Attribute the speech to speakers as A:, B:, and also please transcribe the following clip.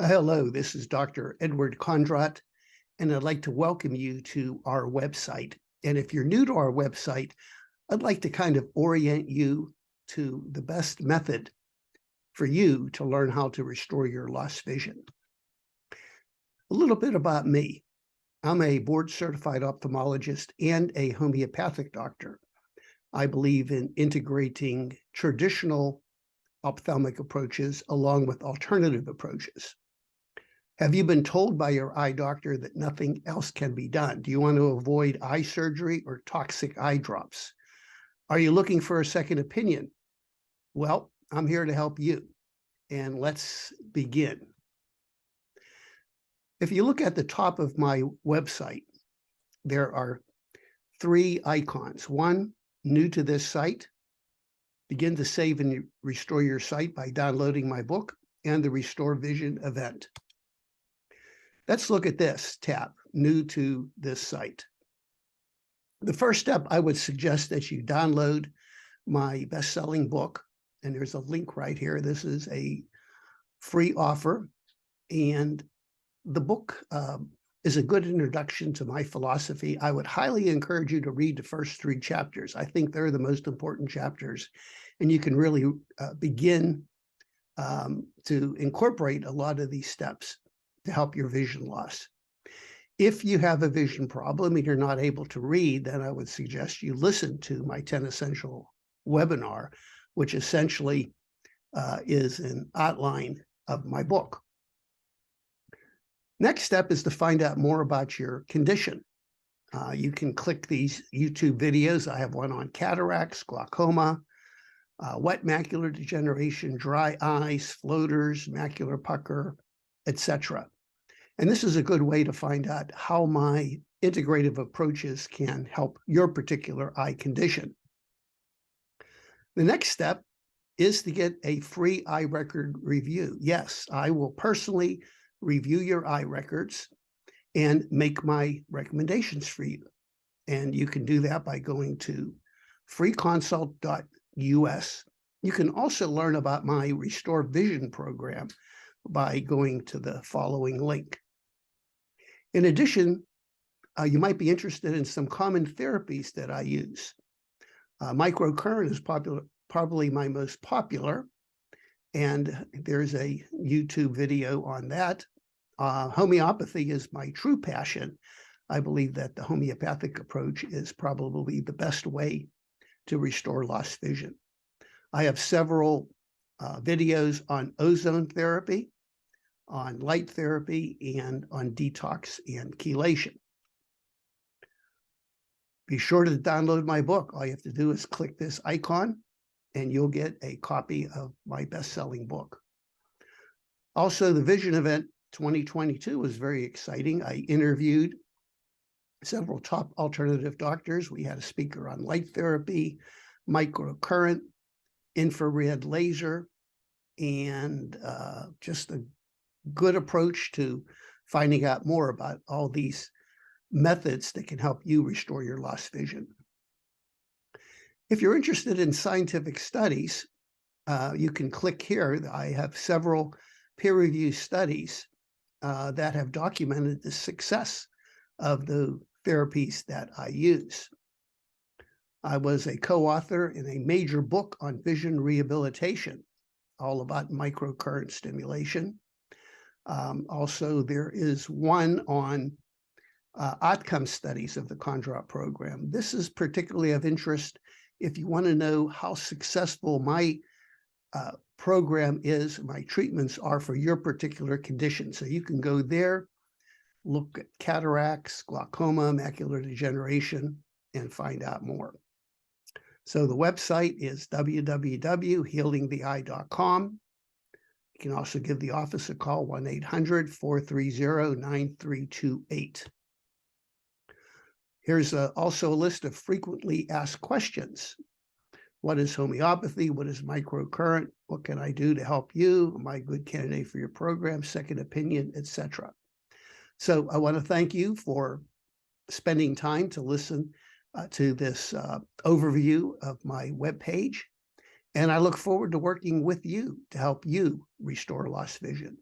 A: Hello, this is Dr. Edward Kondrot, and I'd like to welcome you to our website. And if you're new to our website, I'd like to kind of orient you to the best method for you to learn how to restore your lost vision. A little bit about me. I'm a board-certified ophthalmologist and a homeopathic doctor. I believe in integrating traditional ophthalmic approaches along with alternative approaches. Have you been told by your eye doctor that nothing else can be done? Do you want to avoid eye surgery or toxic eye drops? Are you looking for a second opinion? Well, I'm here to help you, and let's begin. If you look at the top of my website, there are three icons. One, new to this site, begin to save and restore your sight by downloading my book, and the Restore Vision event. Let's look at this tab, new to this site. The first step, I would suggest that you download my best-selling book, and there's a link right here. This is a free offer, and the book is a good introduction to my philosophy. I would highly encourage you to read the first three chapters. I think they're the most important chapters, and you can really begin to incorporate a lot of these steps to help your vision loss. If you have a vision problem and you're not able to read, then I would suggest you listen to my 10 Essential webinar, which essentially is an outline of my book. Next step is to find out more about your condition. You can click these YouTube videos. I have one on cataracts, glaucoma, wet macular degeneration, dry eyes, floaters, macular pucker, etc. And this is a good way to find out how my integrative approaches can help your particular eye condition. The next step is to get a free eye record review. Yes, I will personally review your eye records and make my recommendations for you. And you can do that by going to freeconsult.us. You can also learn about my Restore Vision program by going to the following link. In addition, you might be interested in some common therapies that I use. Microcurrent is probably my most popular, and there's a YouTube video on that. Homeopathy is my true passion. I believe that the homeopathic approach is probably the best way to restore lost vision. I have several videos on ozone therapy, on light therapy, and on detox and chelation. Be sure to download my book. All you have to do is click this icon, and you'll get a copy of my best-selling book. Also, the Vision Event 2022 was very exciting. I interviewed several top alternative doctors. We had a speaker on light therapy, microcurrent, infrared laser, and just a good approach to finding out more about all these methods that can help you restore your lost vision. If you're interested in scientific studies, you can click here. I have several peer-reviewed studies that have documented the success of the therapies that I use. I was a co-author in a major book on vision rehabilitation, all about microcurrent stimulation. Also, there is one on outcome studies of the Kondrot program. This is particularly of interest if you want to know how successful my program is, my treatments are for your particular condition. So you can go there, look at cataracts, glaucoma, macular degeneration, and find out more. So the website is www.healingtheeye.com. You can also give the office a call, 1-800-430-9328. Here's also a list of frequently asked questions. What is homeopathy? What is microcurrent? What can I do to help you? Am I a good candidate for your program? Second opinion, etc. So I want to thank you for spending time to listen to this overview of my webpage. And I look forward to working with you to help you restore lost vision.